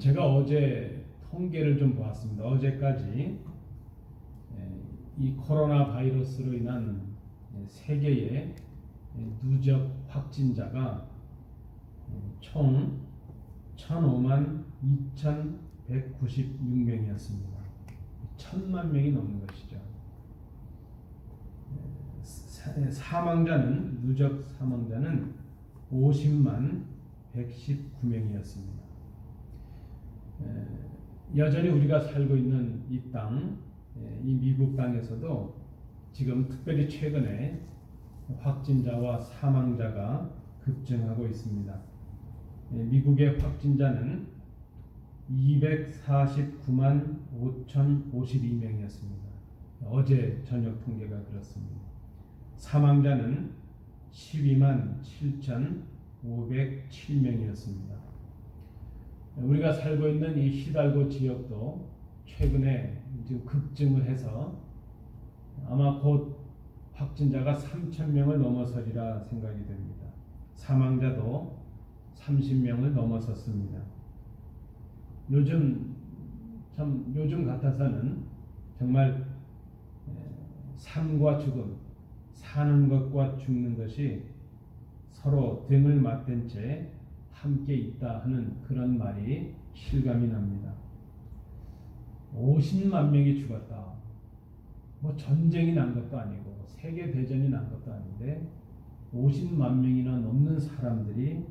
제가 어제 통계를 좀 보았습니다. 어제까지 이 코로나 바이러스로 인한 세계의 누적 확진자가 총 1005만 2,196명이었습니다. 1000만 명이 넘는 것이죠. 사망자는 누적 사망자는 50만 119명이었습니다. 여전히 우리가 살고 있는 이 땅, 이 미국 땅에서도 지금 특별히 최근에 확진자와 사망자가 급증하고 있습니다. 미국의 확진자는 249만 5,052명이었습니다. 어제 저녁 통계가 그렇습니다. 사망자는 12만 7,507명이었습니다. 우리가 살고 있는 이 히달고 지역도 최근에 지금 급증을 해서 아마 곧 확진자가 3,000명을 넘어서리라 생각이 됩니다. 사망자도 30명을 넘어섰습니다. 요즘 같아서는 정말 삶과 죽음, 사는 것과 죽는 것이 서로 등을 맞댄 채 함께 있다 하는 그런 말이 실감이 납니다. 50만 명이 죽었다. 뭐 전쟁이 난 것도 아니고 세계 대전이 난 것도 아닌데 50만 명이나 넘는 사람들이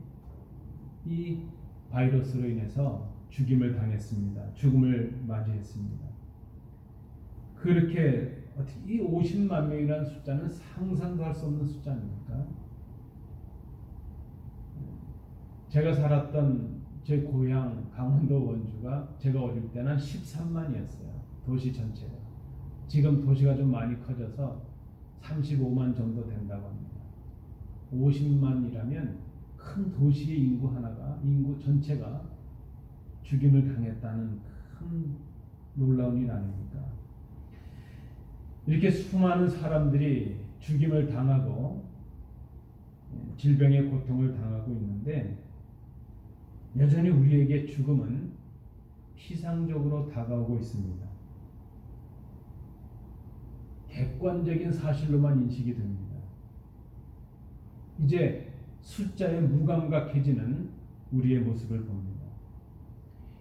이 바이러스로 인해서 죽임을 당했습니다. 죽음을 맞이했습니다. 그렇게 어떻게 이 50만 명이라는 숫자는 상상도 할 수 없는 숫자 아닙니까? 제가 살았던 제 고향 강원도 원주가 제가 어릴 때는 13만이었어요. 도시 전체가. 지금 도시가 좀 많이 커져서 35만 정도 된다고 합니다. 50만이라면 큰 도시의 인구 전체가 죽임을 당했다는 큰 놀라운 일 아닙니까? 이렇게 수많은 사람들이 죽임을 당하고 질병의 고통을 당하고 있는데 여전히 우리에게 죽음은 피상적으로 다가오고 있습니다. 객관적인 사실로만 인식이 됩니다. 이제 숫자에 무감각해지는 우리의 모습을 봅니다.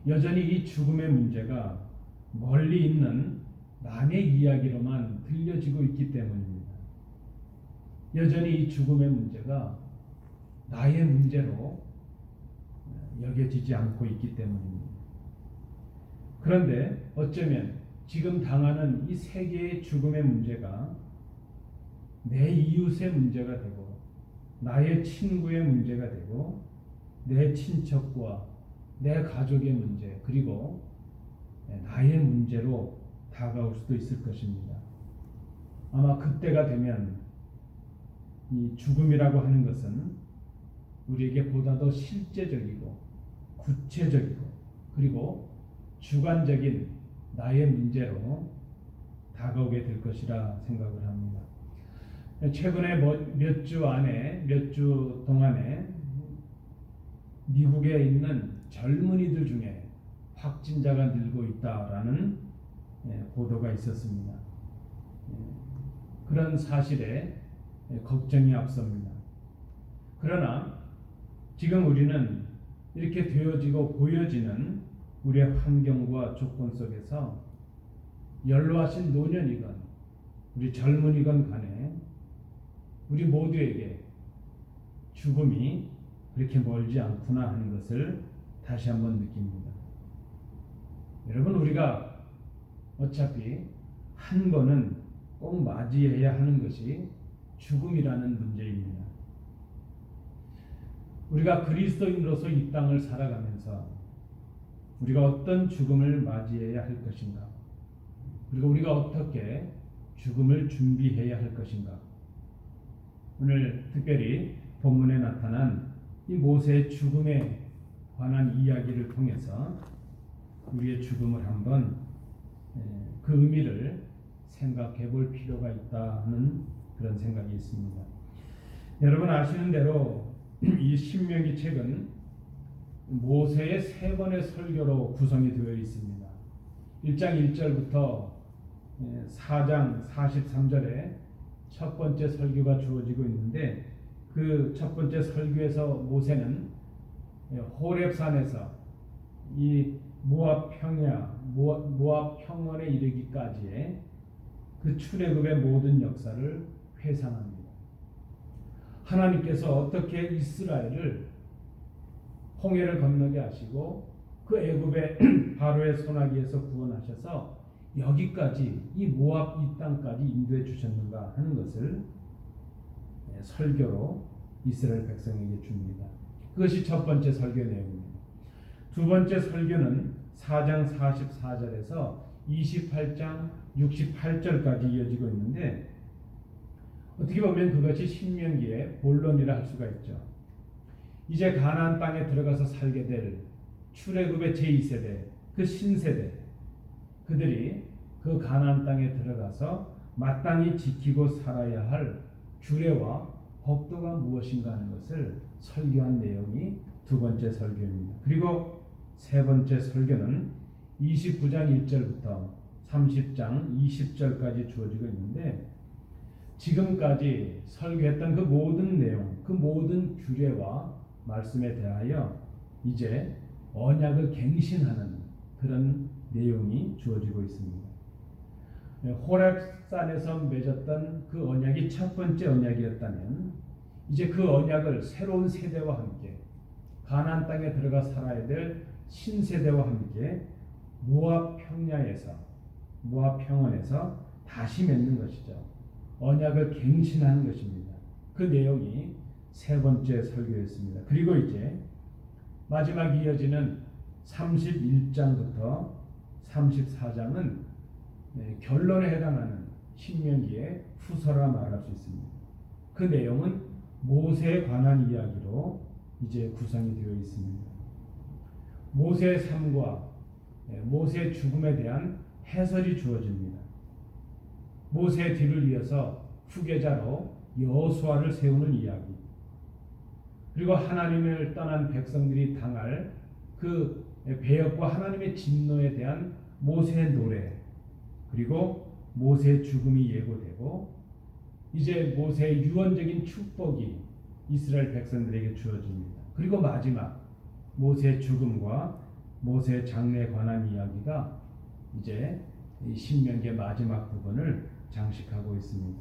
여전히 이 죽음의 문제가 멀리 있는 남의 이야기로만 들려지고 있기 때문입니다. 여전히 이 죽음의 문제가 나의 문제로 여겨지지 않고 있기 때문입니다. 그런데 어쩌면 지금 당하는 이 세계의 죽음의 문제가 내 이웃의 문제가 되고 나의 친구의 문제가 되고 내 친척과 내 가족의 문제 그리고 나의 문제로 다가올 수도 있을 것입니다. 아마 그때가 되면 이 죽음이라고 하는 것은 우리에게 보다 더 실제적이고 구체적이고 그리고 주관적인 나의 문제로 다가오게 될 것이라 생각을 합니다. 최근에 몇 주 동안에 미국에 있는 젊은이들 중에 확진자가 늘고 있다라는 보도가 있었습니다. 그런 사실에 걱정이 앞섭니다. 그러나 지금 우리는 이렇게 되어지고 보여지는 우리의 환경과 조건 속에서 연로하신 노년이건 우리 젊은이건 간에 우리 모두에게 죽음이 그렇게 멀지 않구나 하는 것을 다시 한번 느낍니다. 여러분, 우리가 어차피 한 번은 꼭 맞이해야 하는 것이 죽음이라는 문제입니다. 우리가 그리스도인으로서 이 땅을 살아가면서 우리가 어떤 죽음을 맞이해야 할 것인가, 그리고 우리가 어떻게 죽음을 준비해야 할 것인가. 오늘 특별히 본문에 나타난 이 모세의 죽음에 관한 이야기를 통해서 우리의 죽음을 한번 그 의미를 생각해 볼 필요가 있다 하는 그런 생각이 있습니다. 여러분 아시는 대로 이 신명기 책은 모세의 세 번의 설교로 구성이 되어 있습니다. 1장 1절부터 4장 43절에 첫 번째 설교가 주어지고 있는데, 그 첫 번째 설교에서 모세는 호렙산에서 이 모압 평원에 이르기까지의 그 출애굽의 모든 역사를 회상합니다. 하나님께서 어떻게 이스라엘을 홍해를 건너게 하시고 그 애굽의 바로의 손아귀에서 구원하셔서 여기까지 이 모압 이 땅까지 인도해 주셨는가 하는 것을 설교로 이스라엘 백성에게 줍니다. 그것이 첫 번째 설교 내용입니다. 두 번째 설교는 4장 44절에서 28장 68절까지 이어지고 있는데, 어떻게 보면 그것이 신명기의 본론이라 할 수가 있죠. 이제 가나안 땅에 들어가서 살게 될 출애굽의 제2세대, 그 신세대, 그들이 그 가나안 땅에 들어가서 마땅히 지키고 살아야 할 규례와 법도가 무엇인가 하는 것을 설교한 내용이 두 번째 설교입니다. 그리고 세 번째 설교는 29장 1절부터 30장 20절까지 주어지고 있는데, 지금까지 설교했던 그 모든 내용, 그 모든 규례와 말씀에 대하여 이제 언약을 갱신하는 그런 내용이 주어지고 있습니다. 호렙산에서 맺었던 그 언약이 첫 번째 언약이었다면, 이제 그 언약을 새로운 세대와 함께 가나안 땅에 들어가 살아야 될 신세대와 함께 모압 평원에서 다시 맺는 것이죠. 언약을 갱신하는 것입니다. 그 내용이 세 번째 설교였습니다. 그리고 이제 마지막 이어지는 31장부터 34장은 결론에 해당하는 신명기의 후서라 말할 수 있습니다. 그 내용은 모세에 관한 이야기로 이제 구성이 되어 있습니다. 모세의 삶과 모세의 죽음에 대한 해설이 주어집니다. 모세의 뒤를 이어서 후계자로 여호수아를 세우는 이야기, 그리고 하나님을 떠난 백성들이 당할 그 배역과 하나님의 진노에 대한 모세의 노래, 그리고 모세의 죽음이 예고되고 이제 모세의 유언적인 축복이 이스라엘 백성들에게 주어집니다. 그리고 마지막 모세의 죽음과 모세의 장래에 관한 이야기가 이제 이 신명기의 마지막 부분을 장식하고 있습니다.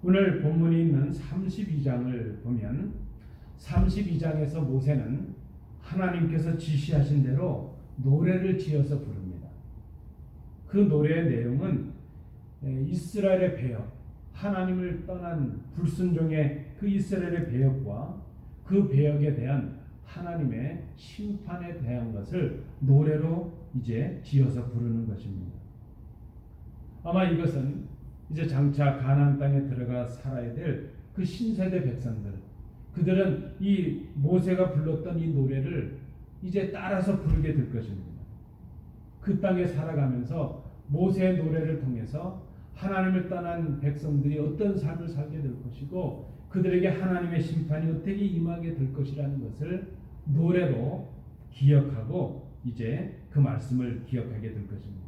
오늘 본문이 있는 32장을 보면 32장에서 모세는 하나님께서 지시하신 대로 노래를 지어서 부릅니다. 그 노래의 내용은 이스라엘의 배역, 하나님을 떠난 불순종의 그 이스라엘의 배역과 그 배역에 대한 하나님의 심판에 대한 것을 노래로 이제 지어서 부르는 것입니다. 아마 이것은 이제 장차 가나안 땅에 들어가 살아야 될 그 신세대 백성들, 그들은 이 모세가 불렀던 이 노래를 이제 따라서 부르게 될 것입니다. 그 땅에 살아가면서 모세의 노래를 통해서 하나님을 떠난 백성들이 어떤 삶을 살게 될 것이고 그들에게 하나님의 심판이 어떻게 임하게 될 것이라는 것을 노래로 기억하고 이제 그 말씀을 기억하게 될 것입니다.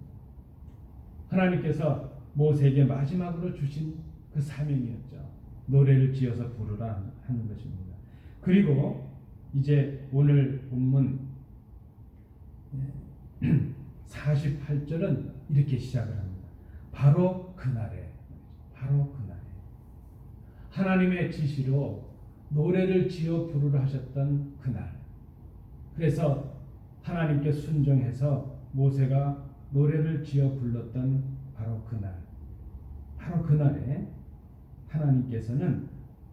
하나님께서 모세에게 마지막으로 주신 그 사명이었죠. 노래를 지어서 부르라 하는 것입니다. 그리고 이제 오늘 본문 48절은 이렇게 시작을 합니다. 바로 그날에 하나님의 지시로 노래를 지어 부르라 하셨던 그날, 그래서 하나님께 순종해서 모세가 노래를 지어 불렀던 바로 그날에 하나님께서는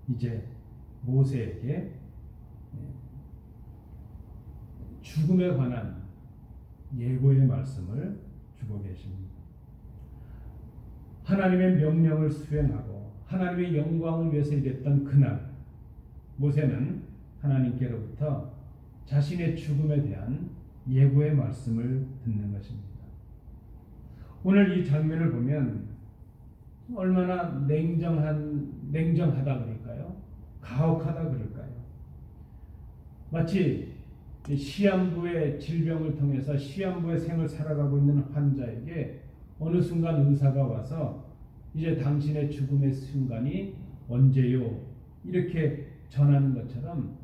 이제 모세에게 죽음에 관한 예고의 말씀을 주고 계십니다. 하나님의 명령을 수행하고 하나님의 영광을 위해서 일했던 그날, 모세는 하나님께로부터 자신의 죽음에 대한 예고의 말씀을 듣는 것입니다. 오늘 이 장면을 보면 얼마나 냉정하다 그럴까요? 가혹하다 그럴까요? 마치 시한부의 질병을 통해서 시한부의 생을 살아가고 있는 환자에게 어느 순간 의사가 와서 이제 당신의 죽음의 순간이 언제요? 이렇게 전하는 것처럼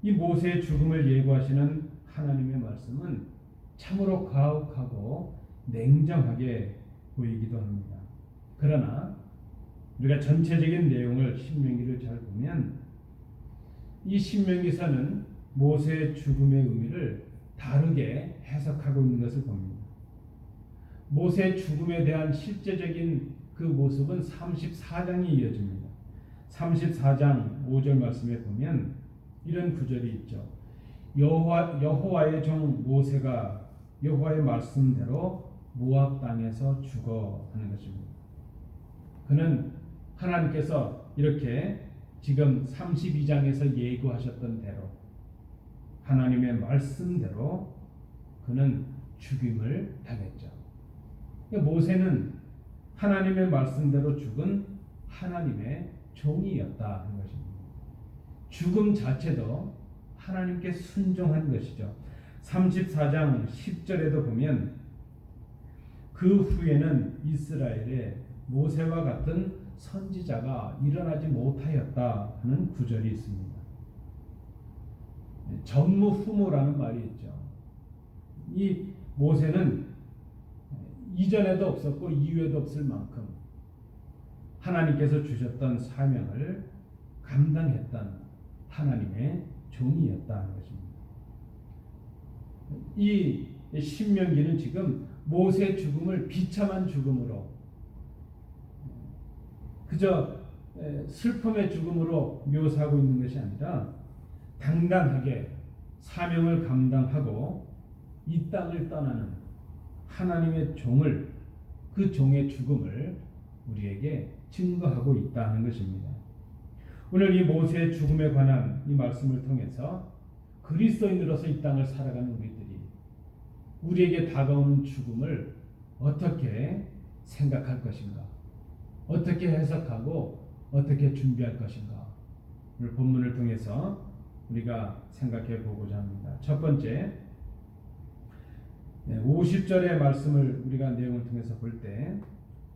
이 모세의 죽음을 예고하시는 하나님의 말씀은 참으로 가혹하고 냉정하게 보이기도 합니다. 그러나 우리가 전체적인 내용을 신명기를 잘 보면 이 신명기서는 모세의 죽음의 의미를 다르게 해석하고 있는 것을 봅니다. 모세의 죽음에 대한 실제적인 그 모습은 34장이 이어집니다. 34장 5절 말씀에 보면 이런 구절이 있죠. 여호와의 종 모세가 여호와의 말씀대로 모압 땅에서 죽어 하는 것입니다. 그는 하나님께서 이렇게 지금 32장에서 예고하셨던 대로 하나님의 말씀대로 그는 죽임을 당했죠. 모세는 하나님의 말씀대로 죽은 하나님의 종이었다 하는 것입니다. 죽음 자체도 하나님께 순종한 것이죠. 34장 10절에도 보면 그 후에는 이스라엘에 모세와 같은 선지자가 일어나지 못하였다 하는 구절이 있습니다. 전무후무라는 말이 있죠. 이 모세는 이전에도 없었고 이후에도 없을 만큼 하나님께서 주셨던 사명을 감당했던 하나님의 종이었다 하는 것입니다. 이 신명기는 지금 모세의 죽음을 비참한 죽음으로 그저 슬픔의 죽음으로 묘사하고 있는 것이 아니라 당당하게 사명을 감당하고 이 땅을 떠나는 하나님의 종을 그 종의 죽음을 우리에게 증거하고 있다는 것입니다. 오늘 이 모세의 죽음에 관한 이 말씀을 통해서 그리스도인으로서 이 땅을 살아가는 우리들이 우리에게 다가오는 죽음을 어떻게 생각할 것인가, 어떻게 해석하고 어떻게 준비할 것인가 오늘 본문을 통해서 우리가 생각해 보고자 합니다. 첫 번째 50절의 말씀을 우리가 내용을 통해서 볼 때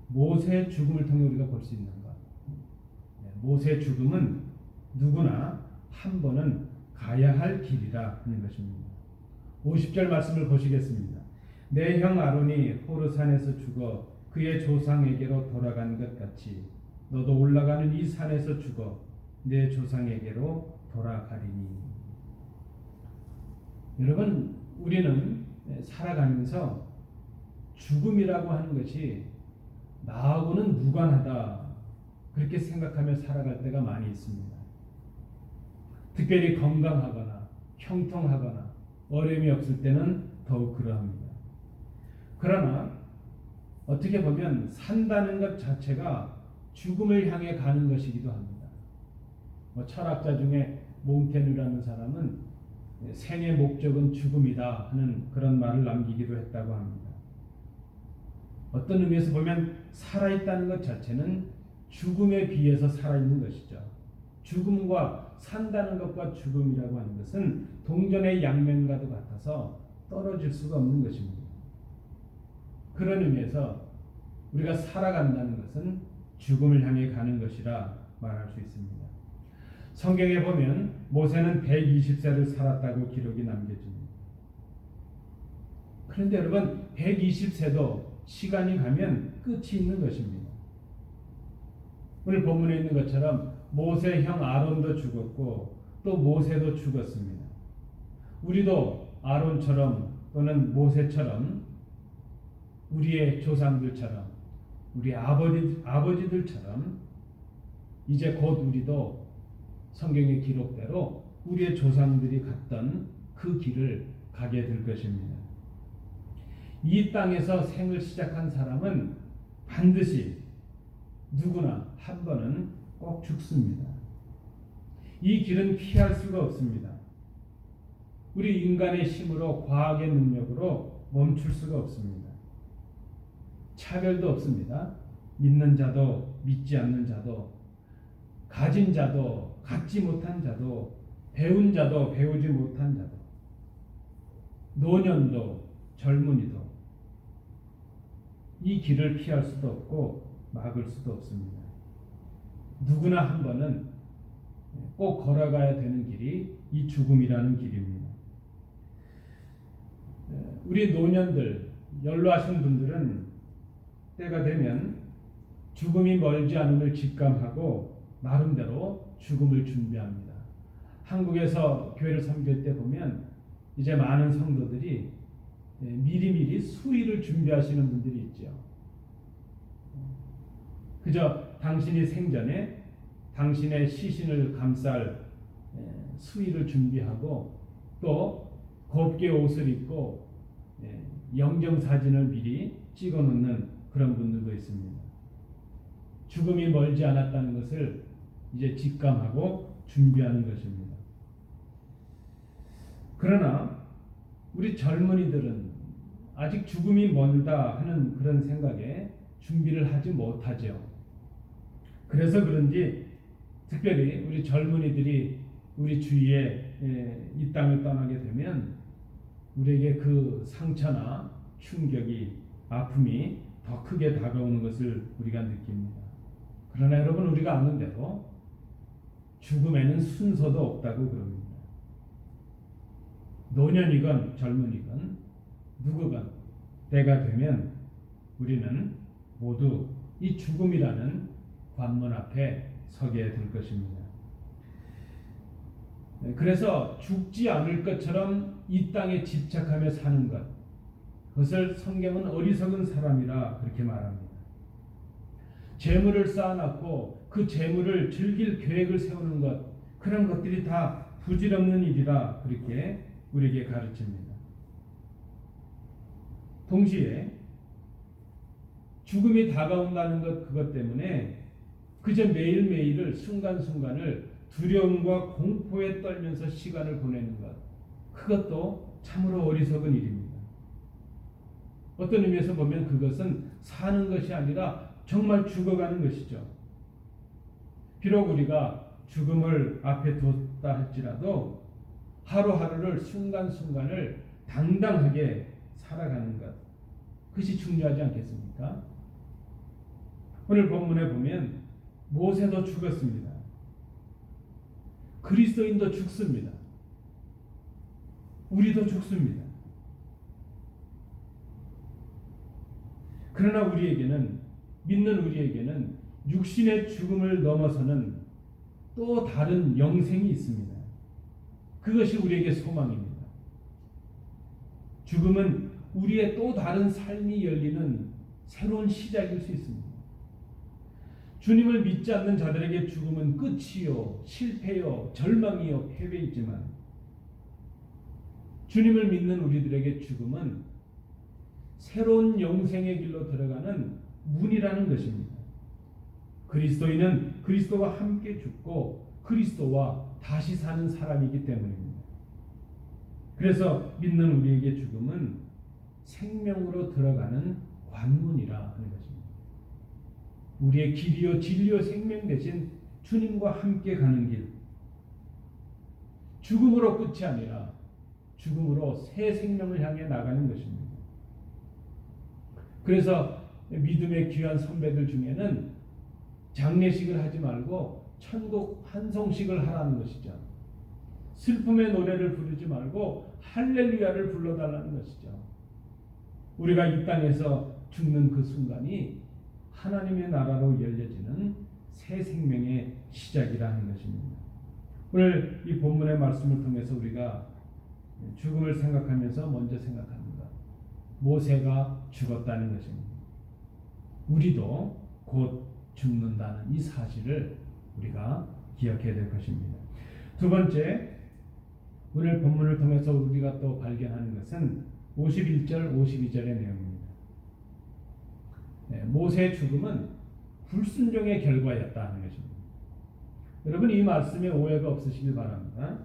모세의 죽음을 통해 우리가 볼 수 있는 것, 모세의 죽음은 누구나 한 번은 가야 할 길이라 하는 것입니다. 50절 말씀을 보시겠습니다. 내 형 아론이 호르산에서 죽어 그의 조상에게로 돌아간 것 같이 너도 올라가는 이 산에서 죽어 내 조상에게로 돌아가리니. 여러분, 우리는 살아가면서 죽음이라고 하는 것이 나하고는 무관하다 그렇게 생각하며 살아갈 때가 많이 있습니다. 특별히 건강하거나 형통하거나 어려움이 없을 때는 더욱 그러합니다. 그러나 어떻게 보면 산다는 것 자체가 죽음을 향해 가는 것이기도 합니다. 철학자 중에 몽테누라는 사람은 생의 목적은 죽음이다 하는 그런 말을 남기기도 했다고 합니다. 어떤 의미에서 보면 살아있다는 것 자체는 죽음에 비해서 살아있는 것이죠. 죽음과 산다는 것과 죽음이라고 하는 것은 동전의 양면과도 같아서 떨어질 수가 없는 것입니다. 그런 의미에서 우리가 살아간다는 것은 죽음을 향해 가는 것이라 말할 수 있습니다. 성경에 보면 모세는 120세를 살았다고 기록이 남겨집니다. 그런데 여러분, 120세도 시간이 가면 끝이 있는 것입니다. 오늘 본문에 있는 것처럼 모세 형 아론도 죽었고 또 모세도 죽었습니다. 우리도 아론처럼 또는 모세처럼 우리의 조상들처럼 우리 아버지들처럼 이제 곧 우리도 성경의 기록대로 우리의 조상들이 갔던 그 길을 가게 될 것입니다. 이 땅에서 생을 시작한 사람은 반드시 누구나 한 번은 꼭 죽습니다. 이 길은 피할 수가 없습니다. 우리 인간의 힘으로 과학의 능력으로 멈출 수가 없습니다. 차별도 없습니다. 믿는 자도 믿지 않는 자도 가진 자도 갖지 못한 자도 배운 자도 배우지 못한 자도 노년도 젊은이도 이 길을 피할 수도 없고 막을 수도 없습니다. 누구나 한 번은 꼭 걸어가야 되는 길이 이 죽음이라는 길입니다. 우리 노년들, 연로하신 분들은 때가 되면 죽음이 멀지 않음을 직감하고 나름대로 죽음을 준비합니다. 한국에서 교회를 섬길 때 보면 이제 많은 성도들이 미리미리 수의를 준비하시는 분들이 있죠. 그저 당신이 생전에 당신의 시신을 감쌀 수의를 준비하고 또 곱게 옷을 입고 영정사진을 미리 찍어 놓는 그런 분들도 있습니다. 죽음이 멀지 않았다는 것을 이제 직감하고 준비하는 것입니다. 그러나 우리 젊은이들은 아직 죽음이 멀다 하는 그런 생각에 준비를 하지 못하죠. 그래서 그런지 특별히 우리 젊은이들이 우리 주위에 이 땅을 떠나게 되면 우리에게 그 상처나 충격이, 아픔이 더 크게 다가오는 것을 우리가 느낍니다. 그러나 여러분, 우리가 아는 대로 죽음에는 순서도 없다고 그럽니다. 노년이건 젊은이건 누구건 때가 되면 우리는 모두 이 죽음이라는 관문 앞에 서게 될 것입니다. 그래서 죽지 않을 것처럼 이 땅에 집착하며 사는 것, 그것을 성경은 어리석은 사람이라 그렇게 말합니다. 재물을 쌓아놨고 그 재물을 즐길 계획을 세우는 것, 그런 것들이 다 부질없는 일이라 그렇게 우리에게 가르칩니다. 동시에 죽음이 다가온다는 것, 그것 때문에 그저 매일매일을 순간순간을 두려움과 공포에 떨면서 시간을 보내는 것, 그것도 참으로 어리석은 일입니다. 어떤 의미에서 보면 그것은 사는 것이 아니라 정말 죽어가는 것이죠. 비록 우리가 죽음을 앞에 뒀다 할지라도 하루하루를 순간순간을 당당하게 살아가는 것, 그것이 중요하지 않겠습니까? 오늘 본문에 보면 모세도 죽었습니다. 그리스도인도 죽습니다. 우리도 죽습니다. 그러나 우리에게는, 믿는 우리에게는 육신의 죽음을 넘어서는 또 다른 영생이 있습니다. 그것이 우리에게 소망입니다. 죽음은 우리의 또 다른 삶이 열리는 새로운 시작일 수 있습니다. 주님을 믿지 않는 자들에게 죽음은 끝이요, 실패요, 절망이요, 패배이지만 주님을 믿는 우리들에게 죽음은 새로운 영생의 길로 들어가는 문이라는 것입니다. 그리스도인은 그리스도와 함께 죽고 그리스도와 다시 사는 사람이기 때문입니다. 그래서 믿는 우리에게 죽음은 생명으로 들어가는 관문이라 하는 것입니다. 우리의 길이요 진리요 생명 되신 주님과 함께 가는 길, 죽음으로 끝이 아니라 죽음으로 새 생명을 향해 나가는 것입니다. 그래서 믿음의 귀한 선배들 중에는 장례식을 하지 말고 천국 환송식을 하라는 것이죠. 슬픔의 노래를 부르지 말고 할렐루야를 불러달라는 것이죠. 우리가 이 땅에서 죽는 그 순간이 하나님의 나라로 열려지는 새 생명의 시작이라는 것입니다. 오늘 이 본문의 말씀을 통해서 우리가 죽음을 생각하면서 먼저 생각합니다. 모세가 죽었다는 것입니다. 우리도 곧 죽는다는 이 사실을 우리가 기억해야 될 것입니다. 두 번째, 오늘 본문을 통해서 우리가 또 발견하는 것은 51절, 52절의 내용입니다. 모세의 죽음은 불순종의 결과였다는 것입니다. 여러분, 이 말씀에 오해가 없으시길 바랍니다.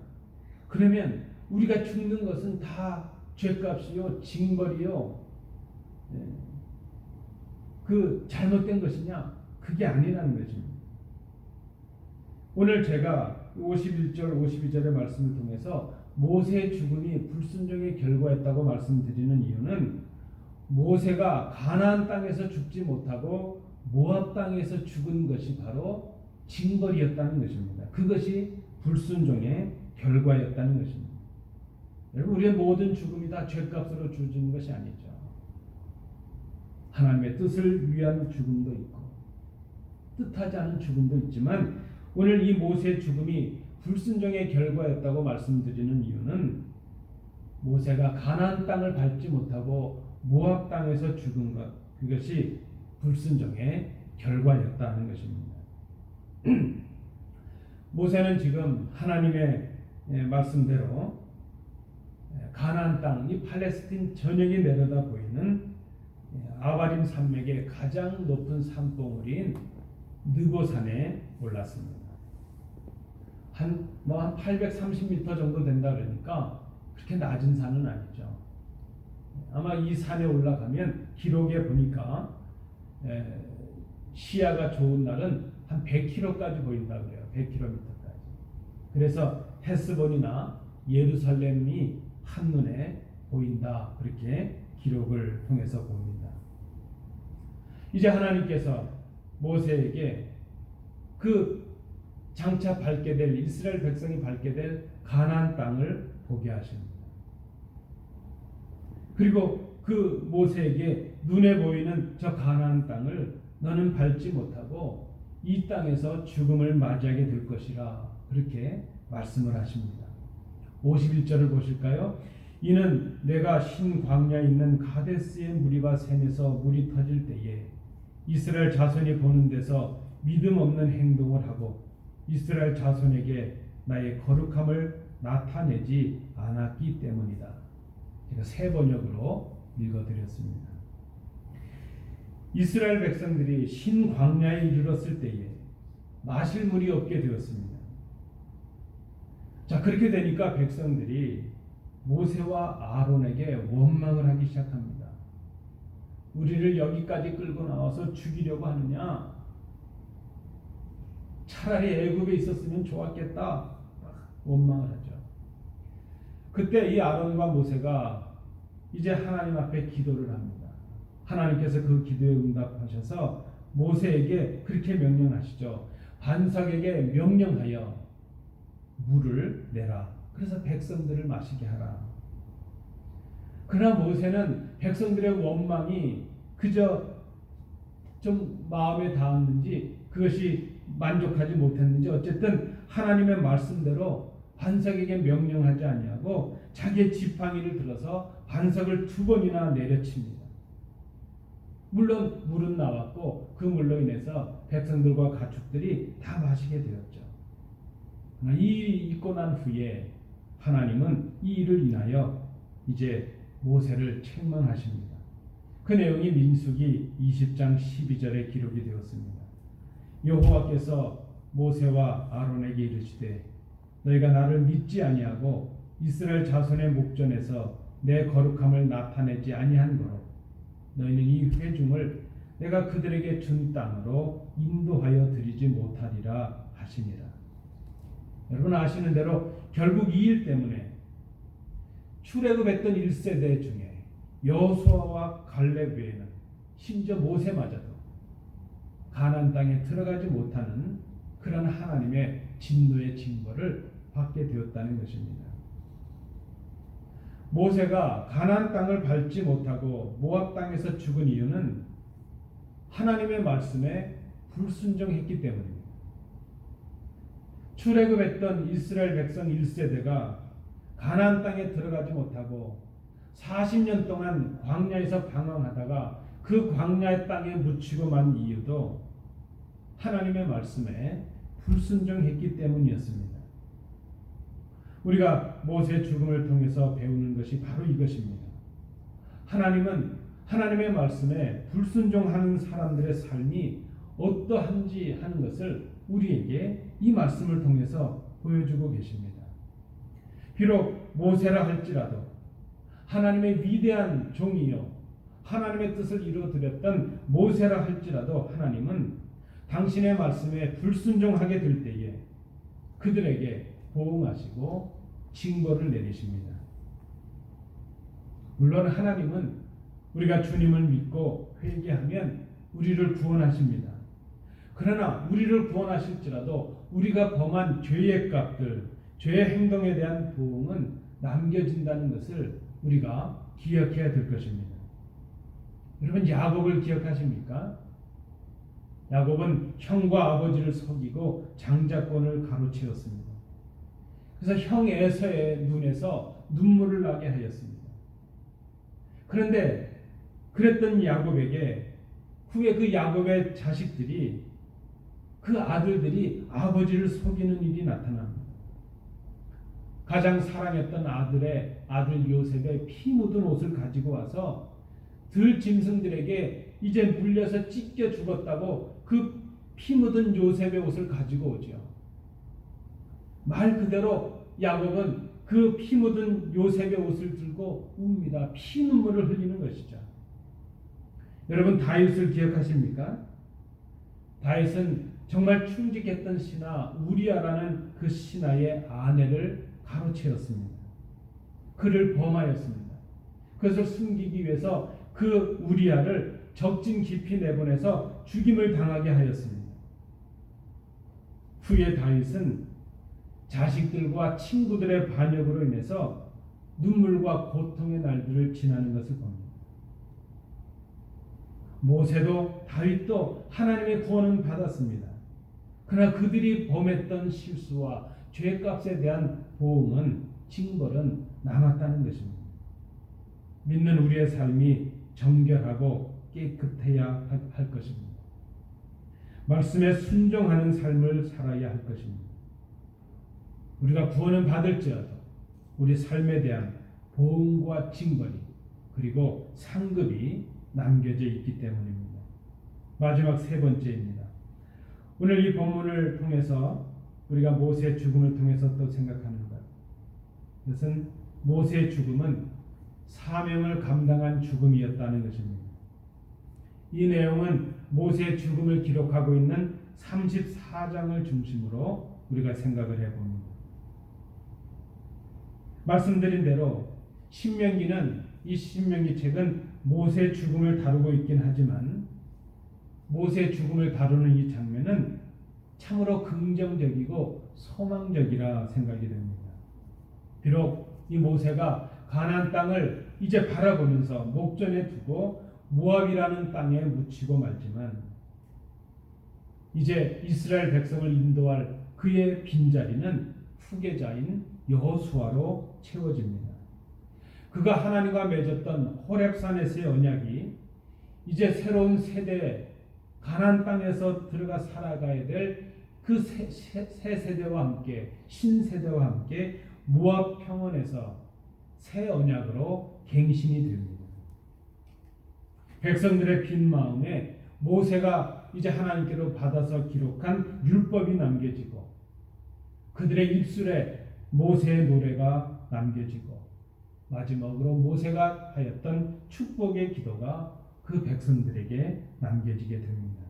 그러면 우리가 죽는 것은 다 죄값이요, 징벌이요, 그 잘못된 것이냐? 그게 아니라는 것입니다. 오늘 제가 51절, 52절의 말씀을 통해서 모세의 죽음이 불순종의 결과였다고 말씀드리는 이유는 모세가 가나안 땅에서 죽지 못하고 모압 땅에서 죽은 것이 바로 징벌이었다는 것입니다. 그것이 불순종의 결과였다는 것입니다. 여러분, 우리의 모든 죽음이 다 죄값으로 주어지는 것이 아니죠. 하나님의 뜻을 위한 죽음도 있고 뜻하지 않은 죽음도 있지만 오늘 이 모세의 죽음이 불순종의 결과였다고 말씀드리는 이유는 모세가 가나안 땅을 밟지 못하고 모압 땅에서 죽은 것, 그것이 불순종의 결과였다는 것입니다. 모세는 지금 하나님의 말씀대로 가나안 땅, 이 팔레스틴 전역이 내려다 보이는 아바림 산맥의 가장 높은 산봉우리인 느보산에 올랐습니다. 한 830m 정도 된다 그러니까 그렇게 낮은 산은 아니죠. 아마 이 산에 올라가면 기록에 보니까 시야가 좋은 날은 한 100km까지 보인다 그래요. 100km까지. 그래서 헤스본이나 예루살렘이 한눈에 보인다, 그렇게 기록을 통해서 봅니다. 이제 하나님께서 모세에게 그 장차 밟게 될, 이스라엘 백성이 밟게 될 가나안 땅을 보게 하십니다. 그리고 그 모세에게 눈에 보이는 저 가나안 땅을 너는 밟지 못하고 이 땅에서 죽음을 맞이하게 될 것이라, 그렇게 말씀을 하십니다. 51절을 보실까요? 이는 내가 신 광야에 있는 가데스의 무리가 샘에서 물이 터질 때에 이스라엘 자손이 보는 데서 믿음 없는 행동을 하고 이스라엘 자손에게 나의 거룩함을 나타내지 않았기 때문이다. 제가 새 번역으로 읽어드렸습니다. 이스라엘 백성들이 신 광야에 이르렀을 때에 마실 물이 없게 되었습니다. 자, 그렇게 되니까 백성들이 모세와 아론에게 원망을 하기 시작합니다. 우리를 여기까지 끌고 나와서 죽이려고 하느냐? 차라리 애굽에 있었으면 좋았겠다. 원망을 하죠. 그때 이 아론과 모세가 이제 하나님 앞에 기도를 합니다. 하나님께서 그 기도에 응답하셔서 모세에게 그렇게 명령하시죠. 반석에게 명령하여 물을 내라. 그래서 백성들을 마시게 하라. 그러나 모세는 백성들의 원망이 그저 좀 마음에 닿았는지, 그것이 만족하지 못했는지, 어쨌든 하나님의 말씀대로 반석에게 명령하지 아니하고 자기의 지팡이를 들어서 반석을 2번이나 내려칩니다. 물론 물은 나왔고 그 물로 인해서 백성들과 가축들이 다 마시게 되었죠. 그러나 이 일이 있고 난 후에 하나님은 이 일을 인하여 이제 모세를 책망하십니다. 그 내용이 민수기 20장 12절에 기록이 되었습니다. 여호와께서 모세와 아론에게 이르시되 너희가 나를 믿지 아니하고 이스라엘 자손의 목전에서 내 거룩함을 나타내지 아니한 거로 너희는 이 회중을 내가 그들에게 준 땅으로 인도하여 드리지 못하리라 하시니라. 여러분 아시는 대로 결국 이 일 때문에 출애굽했던 1세대 중에 여호수아와 갈렙 외에는 심지어 모세마저도 가나안 땅에 들어가지 못하는 그런 하나님의 진노의 징벌을 받게 되었다는 것입니다. 모세가 가나안 땅을 밟지 못하고 모압 땅에서 죽은 이유는 하나님의 말씀에 불순종했기 때문입니다. 출애굽했던 이스라엘 백성 1세대가 가나안 땅에 들어가지 못하고 40년 동안 광야에서 방황하다가 그 광야의 땅에 묻히고 만 이유도 하나님의 말씀에 불순종했기 때문이었습니다. 우리가 모세의 죽음을 통해서 배우는 것이 바로 이것입니다. 하나님은 하나님의 말씀에 불순종하는 사람들의 삶이 어떠한지 하는 것을 우리에게 이 말씀을 통해서 보여주고 계십니다. 비록 모세라 할지라도 하나님의 위대한 종이요 하나님의 뜻을 이루어드렸던 모세라 할지라도 하나님은 당신의 말씀에 불순종하게 될 때에 그들에게 보응하시고 징벌을 내리십니다. 물론 하나님은 우리가 주님을 믿고 회개하면 우리를 구원하십니다. 그러나 우리를 구원하실지라도 우리가 범한 죄의 값들, 죄의 행동에 대한 보응은 남겨진다는 것을 우리가 기억해야 될 것입니다. 여러분, 야곱을 기억하십니까? 야곱은 형과 아버지를 속이고 장자권을 가로채웠습니다. 그래서 형 에서의 눈에서 눈물을 나게 하였습니다. 그런데 그랬던 야곱에게 후에 그 야곱의 자식들이, 그 아들들이 아버지를 속이는 일이 나타납니다. 가장 사랑했던 아들 요셉의 피 묻은 옷을 가지고 와서 들 짐승들에게 이제 물려서 찢겨 죽었다고 그 피 묻은 요셉의 옷을 가지고 오죠. 말 그대로 야곱은 그 피 묻은 요셉의 옷을 들고 웁니다. 피눈물을 흘리는 것이죠. 여러분, 다윗을 기억하십니까? 다윗은 정말 충직했던 신하 우리아라는 그 신하의 아내를 가로채었습니다. 그를 범하였습니다. 그것을 숨기기 위해서 그 우리아를 적진 깊이 내보내서 죽임을 당하게 하였습니다. 후에 다윗은 자식들과 친구들의 반역으로 인해서 눈물과 고통의 날들을 지나는 것을 봅니다. 모세도 다윗도 하나님의 구원은 받았습니다. 그러나 그들이 범했던 실수와 죄값에 대한 보응은, 징벌은 남았다는 것입니다. 믿는 우리의 삶이 정결하고 깨끗해야 할 것입니다. 말씀에 순종하는 삶을 살아야 할 것입니다. 우리가 구원은 받을지라도 우리 삶에 대한 보응과 징벌이, 그리고 상급이 남겨져 있기 때문입니다. 마지막 세 번째입니다. 오늘 이 본문을 통해서 우리가 모세의 죽음을 통해서 또 생각하는 것, 그것은 모세의 죽음은 사명을 감당한 죽음이었다는 것입니다. 이 내용은 모세의 죽음을 기록하고 있는 34장을 중심으로 우리가 생각을 해봅니다. 말씀드린 대로 이 신명기 책은 모세의 죽음을 다루고 있긴 하지만 모세의 죽음을 다루는 이 장면은 참으로 긍정적이고 소망적이라 생각이 됩니다. 비록 이 모세가 가나안 땅을 이제 바라보면서 목전에 두고 모압이라는 땅에 묻히고 말지만 이제 이스라엘 백성을 인도할 그의 빈자리는 후계자인 여호수아로 채워집니다. 그가 하나님과 맺었던 호렙산에서의 언약이 이제 새로운 세대, 가나안 땅에서 들어가 살아가야 될 그 새 세대와 함께, 신세대와 함께 모압 평원에서 새 언약으로 갱신이 됩니다. 백성들의 빈 마음에 모세가 이제 하나님께로 받아서 기록한 율법이 남겨지고 그들의 입술에 모세의 노래가 남겨지고 마지막으로 모세가 하였던 축복의 기도가 그 백성들에게 남겨지게 됩니다.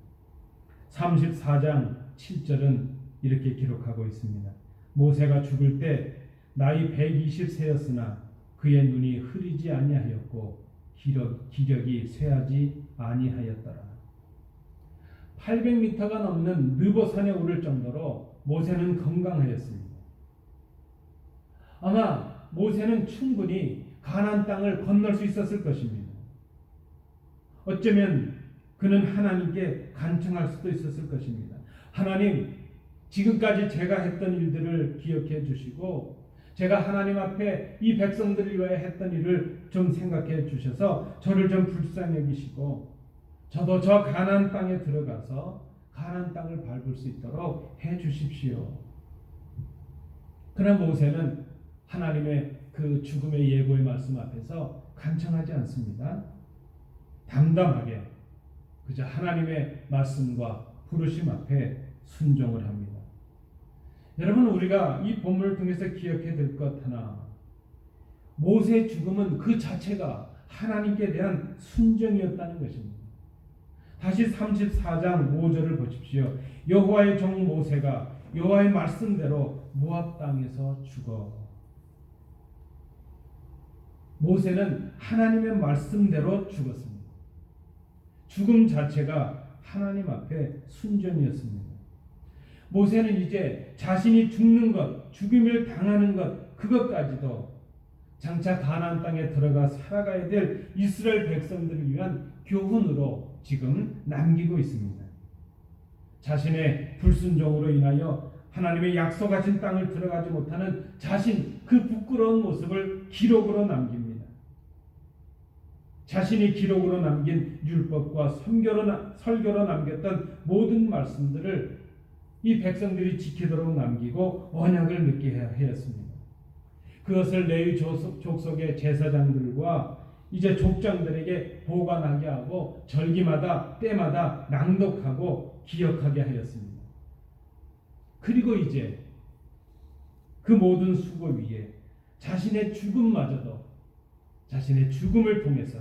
34장 7절은 이렇게 기록하고 있습니다. 모세가 죽을 때 나이 120세였으나 그의 눈이 흐리지 아니하였고 기력이 쇠하지 아니하였더라. 800m가 넘는 느보산에 오를 정도로 모세는 건강하였습니다. 아마 모세는 충분히 가나안 땅을 건널 수 있었을 것입니다. 어쩌면 그는 하나님께 간청할 수도 있었을 것입니다. 하나님, 지금까지 제가 했던 일들을 기억해 주시고 제가 하나님 앞에 이 백성들을 위하여 했던 일을 좀 생각해 주셔서 저를 좀 불쌍히 여기시고 저도 저 가나안 땅에 들어가서 가나안 땅을 밟을 수 있도록 해 주십시오. 그러나 모세는 하나님의 그 죽음의 예고의 말씀 앞에서 간청하지 않습니다. 담담하게 그저 하나님의 말씀과 부르심 앞에 순종을 합니다. 여러분, 우리가 이 본문을 통해서 기억해야 될 것 하나, 모세의 죽음은 그 자체가 하나님께 대한 순종이었다는 것입니다. 다시 34장 5절을 보십시오. 여호와의 종 모세가 여호와의 말씀대로 모압 땅에서 죽어. 모세는 하나님의 말씀대로 죽었습니다. 죽음 자체가 하나님 앞에 순종이었습니다. 모세는 이제 자신이 죽는 것, 죽임을 당하는 것, 그것까지도 장차 가나안 땅에 들어가 살아가야 될 이스라엘 백성들을 위한 교훈으로 지금 남기고 있습니다. 자신의 불순종으로 인하여 하나님의 약속하신 땅을 들어가지 못하는 자신, 그 부끄러운 모습을 기록으로 남깁니다. 자신이 기록으로 남긴 율법과 설교로 남겼던 모든 말씀들을 이 백성들이 지키도록 남기고 언약을 맺게 하였습니다. 그것을 레위 족속의 제사장들과 이제 족장들에게 보관하게 하고 절기마다 때마다 낭독하고 기억하게 하였습니다. 그리고 이제 그 모든 수고 위에 자신의 죽음마저도 자신의 죽음을 통해서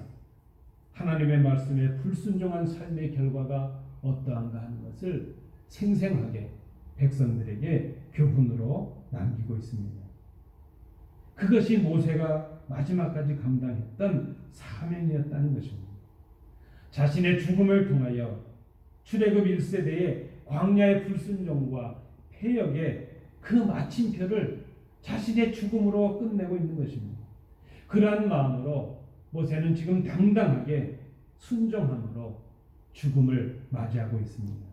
하나님의 말씀에 불순종한 삶의 결과가 어떠한가 하는 것을 생생하게 백성들에게 교훈으로 남기고 있습니다. 그것이 모세가 마지막까지 감당했던 사명이었다는 것입니다. 자신의 죽음을 통하여 출애굽 1세대의 광야의 불순종과 폐역의 그 마침표를 자신의 죽음으로 끝내고 있는 것입니다. 그러한 마음으로 모세는 지금 당당하게 순종함으로 죽음을 맞이하고 있습니다.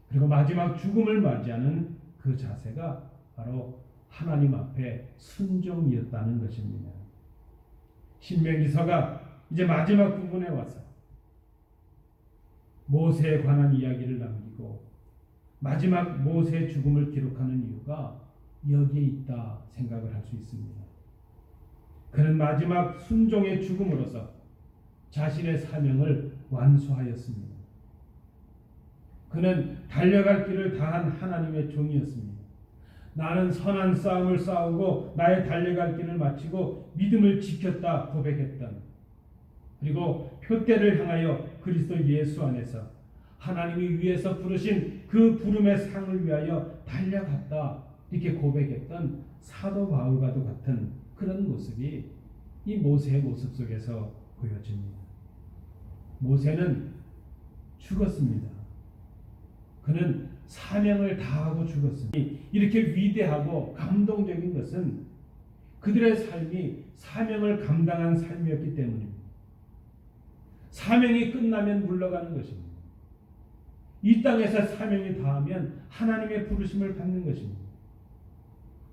그리고 마지막 죽음을 맞이하는 그 자세가 바로 하나님 앞에 순종이었다는 것입니다. 신명기서가 이제 마지막 부분에 와서 모세에 관한 이야기를 남기고 마지막 모세의 죽음을 기록하는 이유가 여기에 있다 생각을 할 수 있습니다. 그는 마지막 순종의 죽음으로써 자신의 사명을 완수하였습니다. 그는 달려갈 길을 다한 하나님의 종이었습니다. 나는 선한 싸움을 싸우고 나의 달려갈 길을 마치고 믿음을 지켰다 고백했던, 그리고 표대를 향하여 그리스도 예수 안에서 하나님이 위에서 부르신 그 부름의 상을 위하여 달려갔다 이렇게 고백했던 사도 바울과도 같은 그런 모습이 이 모세의 모습 속에서 보여집니다. 모세는 죽었습니다. 그는 사명을 다하고 죽었습니다. 이렇게 위대하고 감동적인 것은 그들의 삶이 사명을 감당한 삶이었기 때문입니다. 사명이 끝나면 물러가는 것입니다. 이 땅에서 사명이 다하면 하나님의 부르심을 받는 것입니다.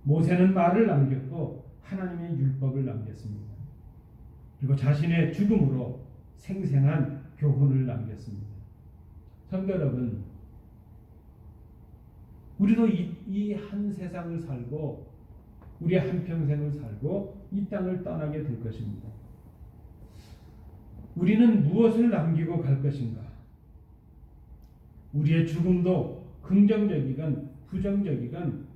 모세는 말을 남겼고 하나님의 율법을 남겼습니다. 그리고 자신의 죽음으로 생생한 교훈을 남겼습니다. 성도 여러분, 우리도 이 한 세상을 살고 우리 한 평생을 살고 이 땅을 떠나게 될 것입니다. 우리는 무엇을 남기고 갈 것인가? 우리의 죽음도 긍정적이건 부정적이건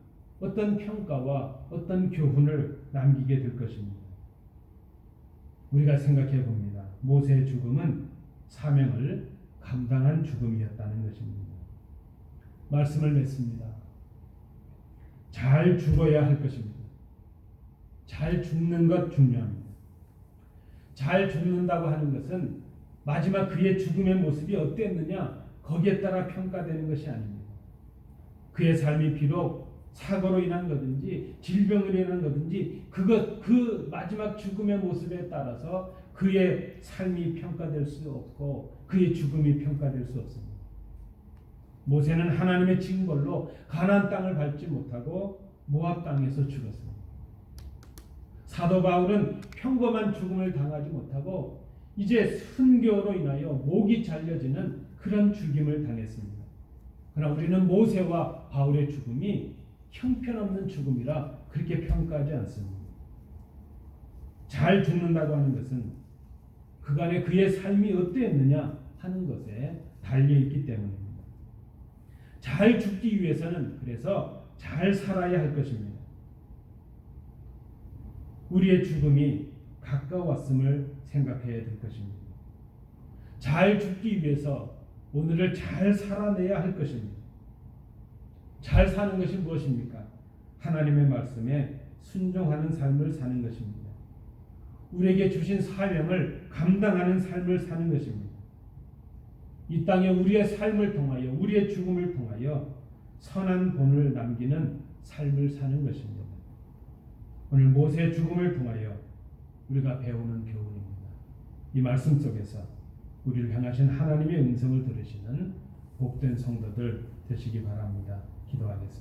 어떤 평가와 어떤 교훈을 남기게 될 것입니다. 우리가 생각해 봅니다. 모세의 죽음은 사명을 감당한 죽음이었다는 것입니다. 말씀을 맺습니다. 잘 죽어야 할 것입니다. 잘 죽는 것 중요합니다. 잘 죽는다고 하는 것은 마지막 그의 죽음의 모습이 어땠느냐 거기에 따라 평가되는 것이 아닙니다. 그의 삶이 비록 사고로 인한 거든지 질병으로 인한 거든지 그 마지막 죽음의 모습에 따라서 그의 삶이 평가될 수 없고 그의 죽음이 평가될 수 없습니다. 모세는 하나님의 징벌로 가나안 땅을 밟지 못하고 모압 땅에서 죽었습니다. 사도 바울은 평범한 죽음을 당하지 못하고 이제 순교로 인하여 목이 잘려지는 그런 죽임을 당했습니다. 그러나 우리는 모세와 바울의 죽음이 형편없는 죽음이라 그렇게 평가하지 않습니다. 잘 죽는다고 하는 것은 그간의 그의 삶이 어땠느냐 하는 것에 달려있기 때문입니다. 잘 죽기 위해서는 그래서 잘 살아야 할 것입니다. 우리의 죽음이 가까웠음을 생각해야 될 것입니다. 잘 죽기 위해서 오늘을 잘 살아내야 할 것입니다. 잘 사는 것이 무엇입니까? 하나님의 말씀에 순종하는 삶을 사는 것입니다. 잘 죽기 위해서는 그래서 잘 살아야 할 것입니다. 잘 죽기 위해서 오늘을 잘 살아내야 할 것입니다. 잘 사는 것이 무엇입니까? 하나님의 말씀에 순종하는 삶을 사는 것입니다. 잘 살아내야 할 것입니다. 잘 죽기 위해서는 그래서 잘 살아내야 할 것입니다. 잘 살아내야 할 것입니다. 우리에게 주신 사명을 감당하는 삶을 사는 것입니다. 이 땅에 우리의 삶을 통하여 우리의 죽음을 통하여 선한 본을 남기는 삶을 사는 것입니다. 오늘 모세의 죽음을 통하여 우리가 배우는 교훈입니다. 이 말씀 속에서 우리를 향하신 하나님의 음성을 들으시는 복된 성도들 되시기 바랍니다. 기도하겠습니다.